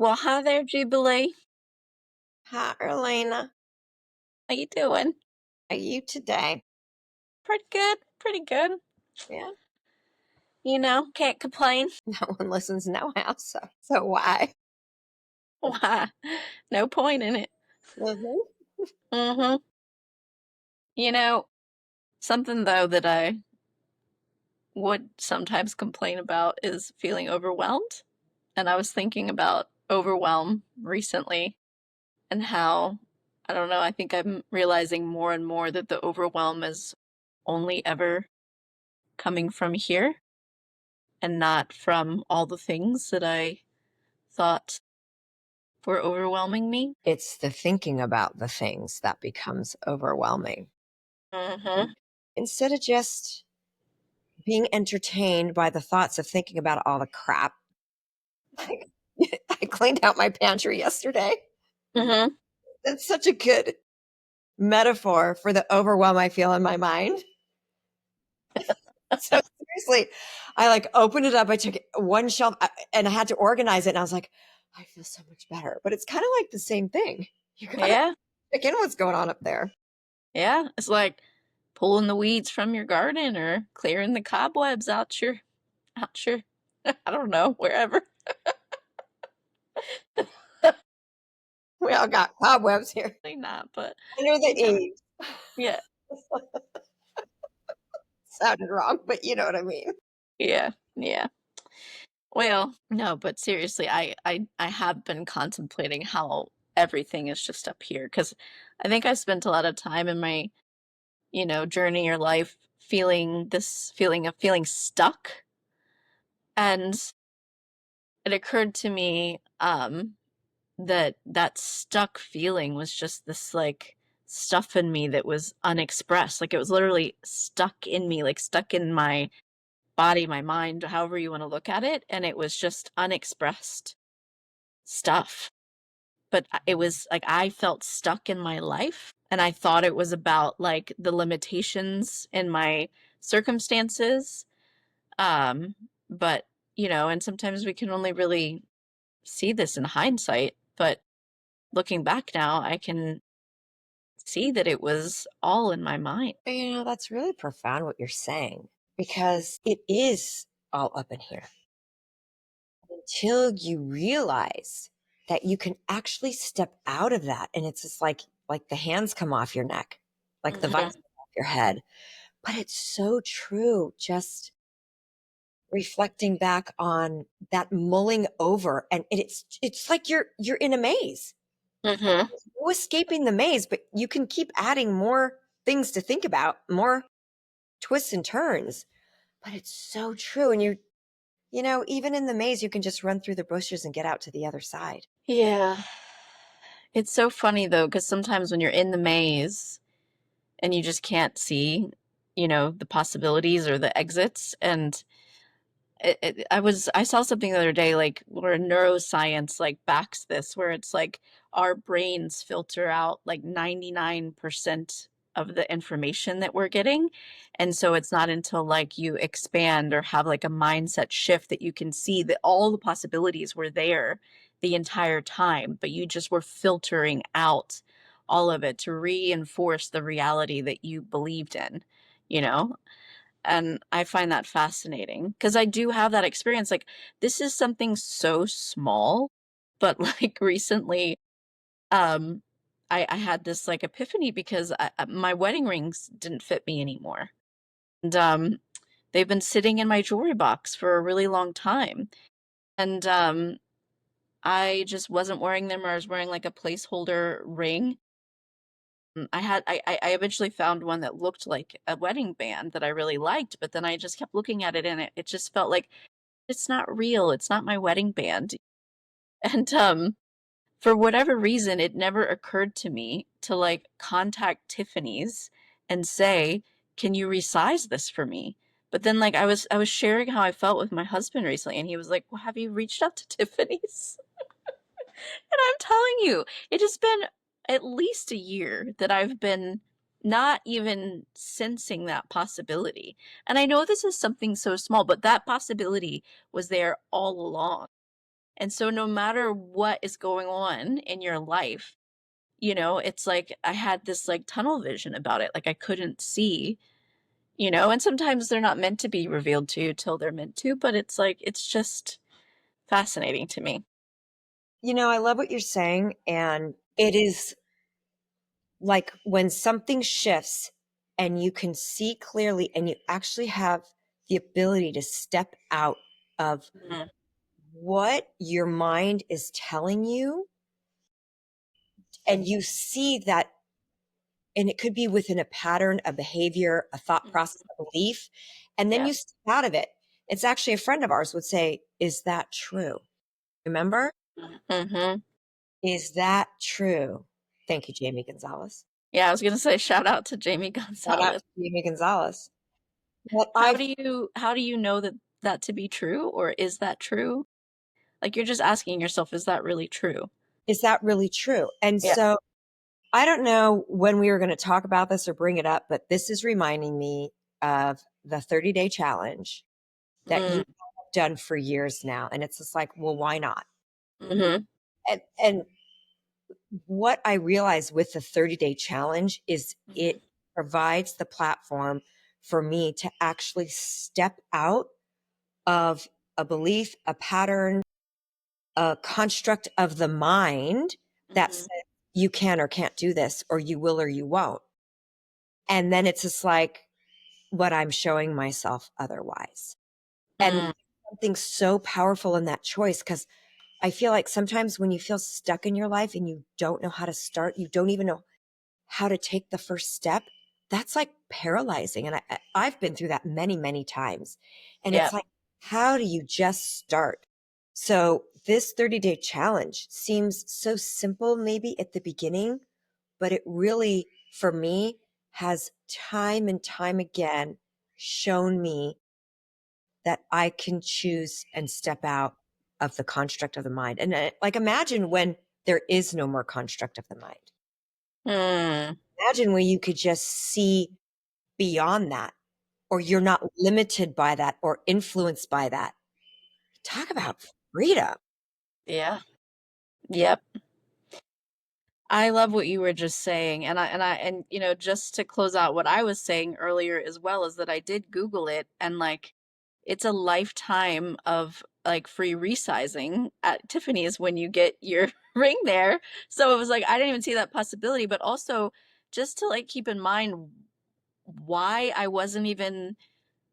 Well, hi there, Jubilee. Hi, Erlena. How you doing? How are you today? Pretty good. Pretty good. Yeah. Can't complain. No one listens now, how so why? Why? No point in it. Hmm. Mm-hmm. You know, something though that I would sometimes complain about is feeling overwhelmed. And I was thinking about overwhelm recently and how, I don't know, I think I'm realizing more and more that the overwhelm is only ever coming from here and not from all the things that I thought were overwhelming me. It's the thinking about the things that becomes overwhelming. Mm-hmm. Instead of just being entertained by the thoughts of thinking about all the crap. Like, I cleaned out my pantry yesterday. Mm-hmm. That's such a good metaphor for the overwhelm I feel in my mind. So seriously, I like opened it up. I took one shelf and I had to organize it. And I was like, I feel so much better. But it's kind of like the same thing. You gotta Yeah. check in what's going on up there. Yeah. It's like pulling the weeds from your garden or clearing the cobwebs out your I don't know, wherever. We all got cobwebs here Probably not, but under the you know. eaves. Yeah. Sounded wrong, but you know what I mean. Yeah. Yeah. Well, no, but seriously, I have been contemplating how everything is just up here because I think I spent a lot of time in my, journey or life feeling this feeling of feeling stuck. And it occurred to me that stuck feeling was just this like stuff in me that was unexpressed. Like it was literally stuck in me, like stuck in my body, my mind, however you want to look at it. And it was just unexpressed stuff. But it was like I felt stuck in my life. And I thought it was about like the limitations in my circumstances. Um, but, and sometimes we can only really see this in hindsight. But looking back now, I can see that it was all in my mind. That's really profound what you're saying because it is all up in here until you realize that you can actually step out of that. And it's just like the hands come off your neck, like the Mhm. vines come off your head. But it's so true. Just reflecting back on that mulling over and it's like you're in a maze. Mhm. No escaping the maze, but you can keep adding more things to think about, more twists and turns. But it's so true. And even in the maze, you can just run through the bushes and get out to the other side. Yeah. It's so funny though, because sometimes when you're in the maze and you just can't see, the possibilities or the exits. And I saw something the other day, like where neuroscience like backs this, where it's like our brains filter out like 99% of the information that we're getting. And so it's not until like you expand or have like a mindset shift that you can see that all the possibilities were there the entire time, but you just were filtering out all of it to reinforce the reality that you believed in, you know? And I find that fascinating because I do have that experience. Like, this is something so small, but like recently, um, I had this like epiphany because my wedding rings didn't fit me anymore. And they've been sitting in my jewelry box for a really long time. And I just wasn't wearing them, or I was wearing like a placeholder ring. I eventually found one that looked like a wedding band that I really liked, but then I just kept looking at it and it just felt like it's not real. It's not my wedding band. And for whatever reason, it never occurred to me to like contact Tiffany's and say, "Can you resize this for me?" But then like I was sharing how I felt with my husband recently and he was like, "Well, have you reached out to Tiffany's?" And I'm telling you, it has been at least a year that I've been not even sensing that possibility. And I know this is something so small, but that possibility was there all along. And so no matter what is going on in your life, it's like I had this like tunnel vision about it. Like I couldn't see, and sometimes they're not meant to be revealed to you till they're meant to, but it's like it's just fascinating to me. I love what you're saying. And it is like when something shifts and you can see clearly and you actually have the ability to step out of Mhm. what your mind is telling you, and you see that, and it could be within a pattern, a behavior, a thought process, a belief, and then Yeah. you step out of it. It's actually a friend of ours would say, is that true? Remember? Hmm. Is that true? Thank you, Jamie Gonzalez. Yeah, I was gonna say shout out to Jamie Shout out Gonzalez. to Jamie Gonzalez. What How I've do you know that to be true, or is that true? Like you're just asking yourself, is that really true? Is that really true? And Yeah. so I don't know when we were going to talk about this or bring it up, but this is reminding me of the 30-day challenge that you Mm, have done for years now. And it's just like, well, why not? hmm. And what I realized with the 30-day challenge is Hmm. it provides the platform for me to actually step out of a belief, a pattern, a construct of the mind that says Hmm. you can or can't do this, or you will or you won't. And then it's just like, but I'm showing myself otherwise. And Mm, something so powerful in that choice, because I feel like sometimes when you feel stuck in your life and you don't know how to start, you don't even know how to take the first step, that's like paralyzing. And I've been through that many, many times. And yeah. it's like, how do you just start? So this 30-day challenge seems so simple, maybe at the beginning, but it really, for me, has time and time again shown me that I can choose and step out of the construct of the mind. And like, imagine when there is no more construct of the mind. Mm, Imagine when you could just see beyond that, or you're not limited by that or influenced by that. Talk about freedom. yeah. Yep. I love what you were just saying. And just to close out what I was saying earlier as well, is that I did Google it, and like it's a lifetime of like free resizing at Tiffany's when you get your ring there. So it was like I didn't even see that possibility, but also just to like keep in mind why I wasn't even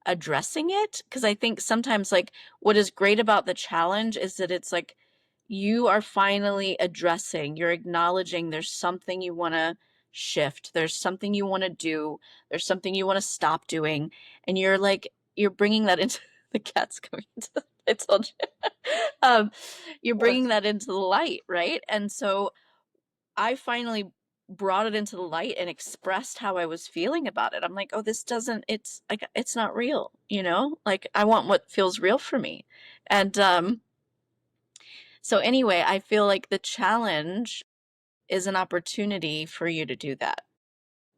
addressing it, because I think sometimes like what is great about the challenge is that it's like you are finally addressing, you're acknowledging there's something you want to shift, there's something you want to do, there's something you want to stop doing, and you're bringing that into the cat's coming into I told you. You're bringing that into the light, right? And so I finally brought it into the light and expressed how I was feeling about it. I'm like, "Oh, this doesn't it's like it's not real, you know? Like I want what feels real for me." And so anyway, I feel like the challenge is an opportunity for you to do that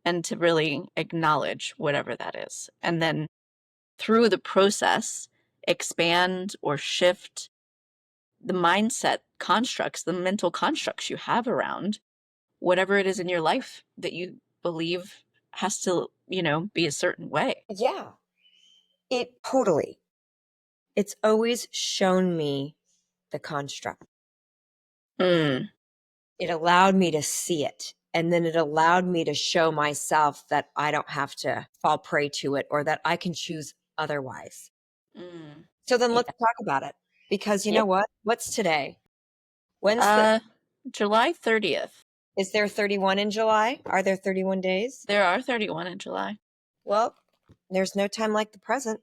and to really acknowledge whatever that is. And then through the process, expand or shift the mindset constructs, the mental constructs you have around whatever it is in your life that you believe has to, be a certain way. Yeah, it totally. It's always shown me the construct. Mm, It allowed me to see it. And then it allowed me to show myself that I don't have to fall prey to it, or that I can choose otherwise. mm, So then let's yeah. talk about it. Because you Yeah. know what? What's today? When's the, Uh, July 30th. is there 31 in July? Are there 31 days? There are 31 in July. Well, there's no time like the present.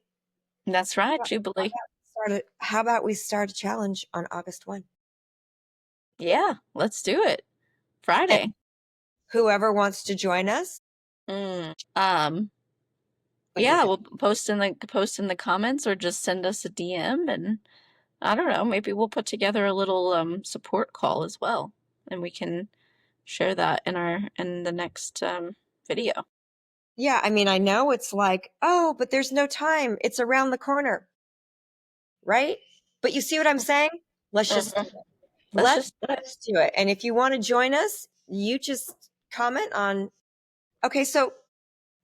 That's right, Jubilee. How about we start a challenge on August 1? Yeah, let's do it. And Friday. whoever wants to join us, Mm, what do you yeah, think? we'll post in the comments or just send us a DM, and I don't know, maybe we'll put together a little support call as well, and we can share that in the next video. Yeah, I mean, I know it's like, oh, but there's no time. It's around the corner, right? But you see what I'm saying? Let's just do Mhm. it. Let's just do it. Let's do it. And if you want to join us, you just comment on, okay, so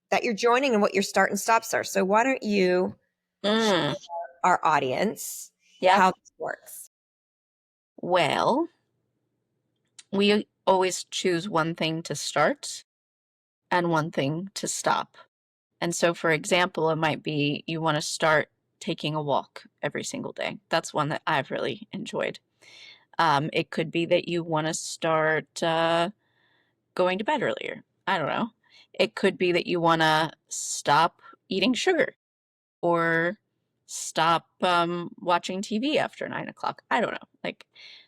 that you're joining and what your start and stops are. So why don't you show Mm, our audience yep. how this works? Well, we always choose one thing to start and one thing to stop. And so, for example, it might be you want to start taking a walk every single day. That's one that I've really enjoyed. It could be that you want to start going to bed earlier. I don't know. It could be that you want to stop eating sugar or stop watching TV after 9 o'clock. I don't know. Like,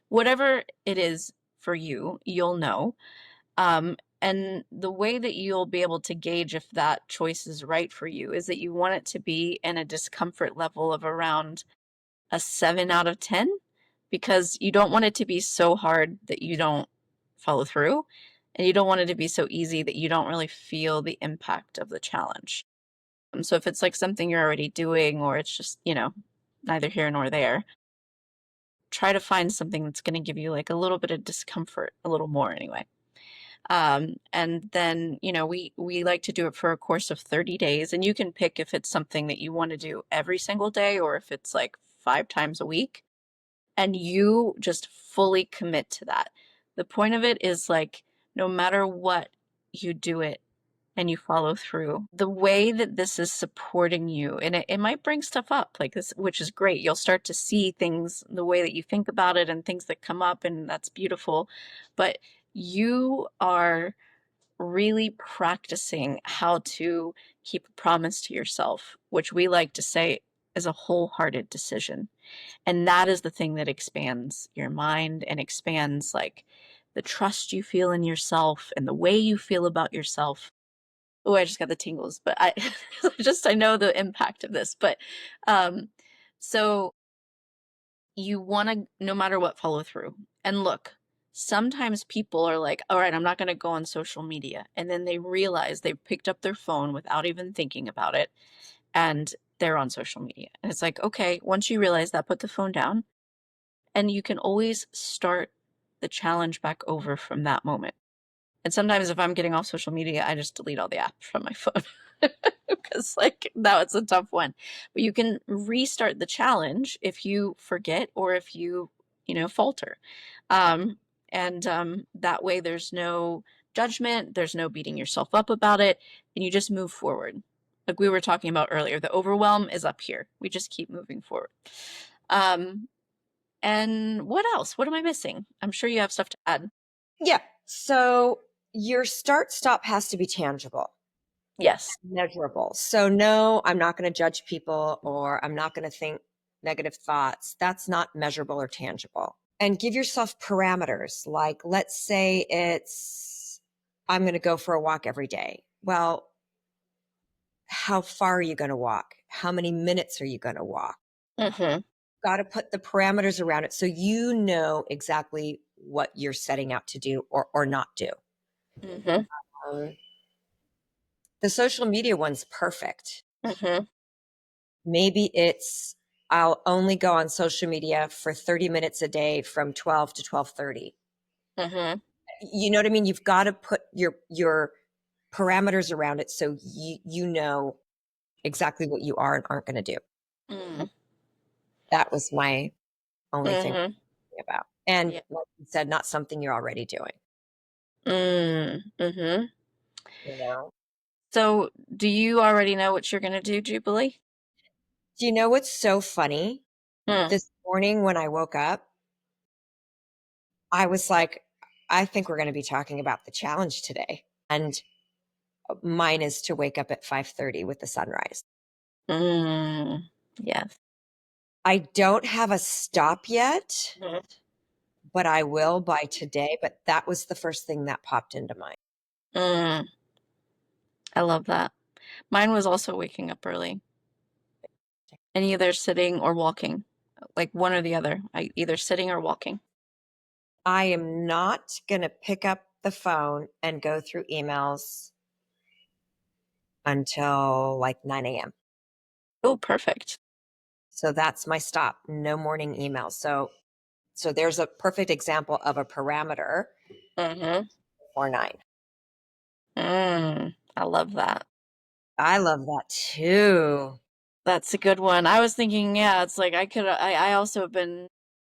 whatever it is for you, you'll know. And the way that you'll be able to gauge if that choice is right for you is that you want it to be in a discomfort level of around a 7 out of 10, because you don't want it to be so hard that you don't follow through. And you don't want it to be so easy that you don't really feel the impact of the challenge. So if it's like something you're already doing, or it's just, neither here nor there, try to find something that's going to give you like a little bit of discomfort, a little more anyway. And then, we like to do it for a course of 30 days. And you can pick if it's something that you want to do every single day or if it's like 5 times a week. And you just fully commit to that. The point of it is like, no matter what, you do it and you follow through. The way that this is supporting you, and it might bring stuff up like this, which is great. You'll start to see things the way that you think about it and things that come up, and that's beautiful. But you are really practicing how to keep a promise to yourself, which we like to say is a wholehearted decision. And that is the thing that expands your mind and expands like the trust you feel in yourself and the way you feel about yourself. Oh, I just got the tingles, but I I know the impact of this. But um so you want to, no matter what, follow through. And look, sometimes people are like, all right, I'm not going to go on social media. And then they realize they picked up their phone without even thinking about it, and they're on social media. And it's like, okay, once you realize that, put the phone down, and you can always start the challenge back over from that moment. And sometimes if I'm getting off social media, I just delete all the apps from my phone because like that was a tough one. But you can restart the challenge if you forget or if you falter. Um, and that way there's no judgment, there's no beating yourself up about it, and you just move forward. Like we were talking about earlier, the overwhelm is up here. We just keep moving forward. Um, and what else? What am I missing? I'm sure you have stuff to add. Yeah. So your start stop has to be tangible, Yes. measurable. So no, I'm not going to judge people or I'm not going to think negative thoughts. That's not measurable or tangible. And give yourself parameters. Like, let's say it's, I'm going to go for a walk every day. Well, how far are you going to walk? How many minutes are you going to walk? Mm-hmm. Got to put the parameters around it so you know exactly what you're setting out to do or not do. Mm-hmm. Um, the social media one's perfect. Mm-hmm. Maybe it's I'll only go on social media for 30 minutes a day from 12 to 12:30. Mm-hmm. You know what I mean? You've got to put your parameters around it so you know exactly what you are and aren't going to do. Mm. That was my only thing Mhm. about. And Yeah. like you said, not something you're already doing, Mhm. you know? So, do you already know what you're gonna do, Jubilee? Do you know what's so funny? Mm. This morning when I woke up, I was like, I think we're going to be talking about the challenge today. And mine is to wake up at 5:30 with the sunrise. Mm. Yes. I don't have a stop yet, Mhm. but I will by today. But that was the first thing that popped into mind. Mm. I love that. Mine was also waking up early and either sitting or walking, like one or the other. I either sitting or walking. I am not going to pick up the phone and go through emails until like 9 a.m. Oh, perfect. So that's my stop. No morning emails. So So there's a perfect example of a parameter Mm-hmm. or nine. I love that. I love that too. That's a good one. I was thinking, yeah, it's like I also have been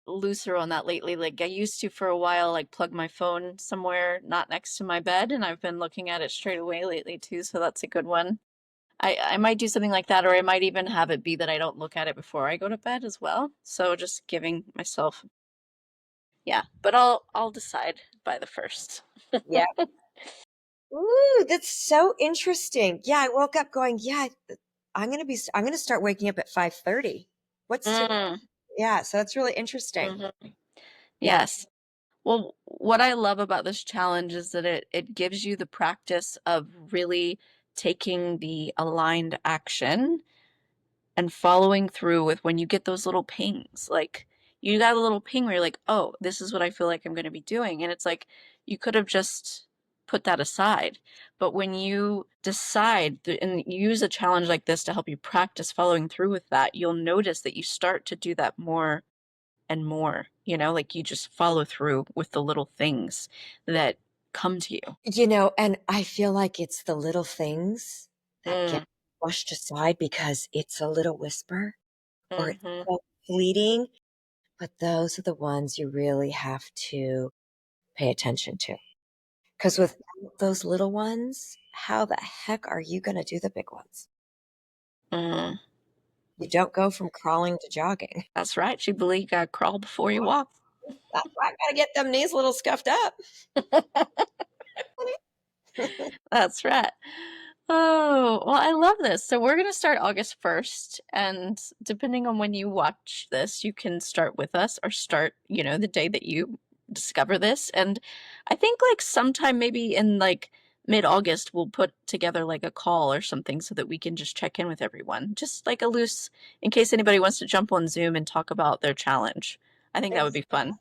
looser on that lately. Like I used to for a while, like plug my phone somewhere not next to my bed, and I've been looking at it straight away lately too, so that's a good one. I might do something like that, or I might even have it be that I don't look at it before I go to bed as well. So just giving myself, yeah, but I'll decide by the first. Yeah. Ooh, that's so interesting. Yeah, I woke up going, yeah, I'm gonna start waking up at 5:30. What's today? Mm, Yeah, so that's really interesting. hmm. Yeah. Yes. Well, what I love about this challenge is that it gives you the practice of really taking the aligned action and following through with when you get those little pings. Like you got a little ping where you're like, oh, this is what I feel like I'm going to be doing. And it's like you could have just put that aside. But when you decide and you use a challenge like this to help you practice following through with that, you'll notice that you start to do that more and more, like you just follow through with the little things that come to you. And I feel like it's the little things that get Mm, pushed aside because it's a little whisper or it's mm-hmm, so fleeting, but those are the ones you really have to pay attention to. Because with those little ones, how the heck are you going to do the big ones? mm. You don't go from crawling to jogging. That's right. Jubilee, you gotta crawl before you walk. That's why I got to get them knees a little scuffed up. That's right. Oh, well, I love this. So we're going to start August 1st. And depending on when you watch this, you can start with us or start, the day that you discover this. And I think like sometime maybe in like mid-August, we'll put together like a call or something so that we can just check in with everyone. Just like a loose, in case anybody wants to jump on Zoom and talk about their challenge. I think that would be fun.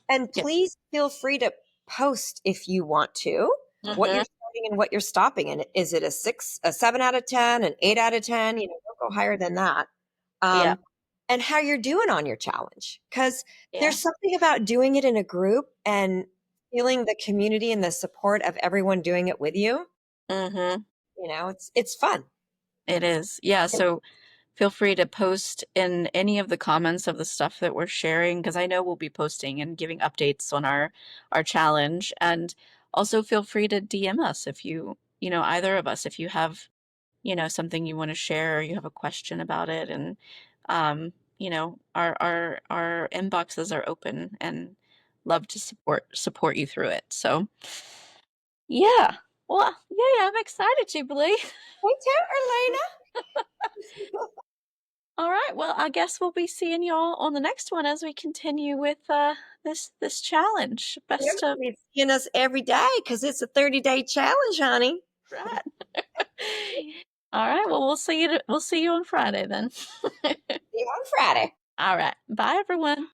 And Yeah. please feel free to post if you want to what Mm-hmm. you're starting and what you're stopping. And is it a six, a 7 out of 10, an 8 out of 10? Don't go higher than that. Yeah. Um, and how you're doing on your challenge. Because Yeah. there's something about doing it in a group and feeling the community and the support of everyone doing it with you. Mm-hmm. It's fun. It is. Yeah. So feel free to post in any of the comments of the stuff that we're sharing because I know we'll be posting and giving updates on our challenge. And also feel free to DM us if either of us, if you have, something you want to share or you have a question about it. And our inboxes are open and love to support you through it. So yeah. Well, yeah, I'm excited, Jubilee. Hey, too, Elena. All right. Well, I guess we'll be seeing y'all on the next one as we continue with this challenge. You're Best of going to be seeing us every day because it's a 30-day challenge, honey. right. All right. Well, we'll see you on Friday then. See you on Friday. All right. Bye everyone.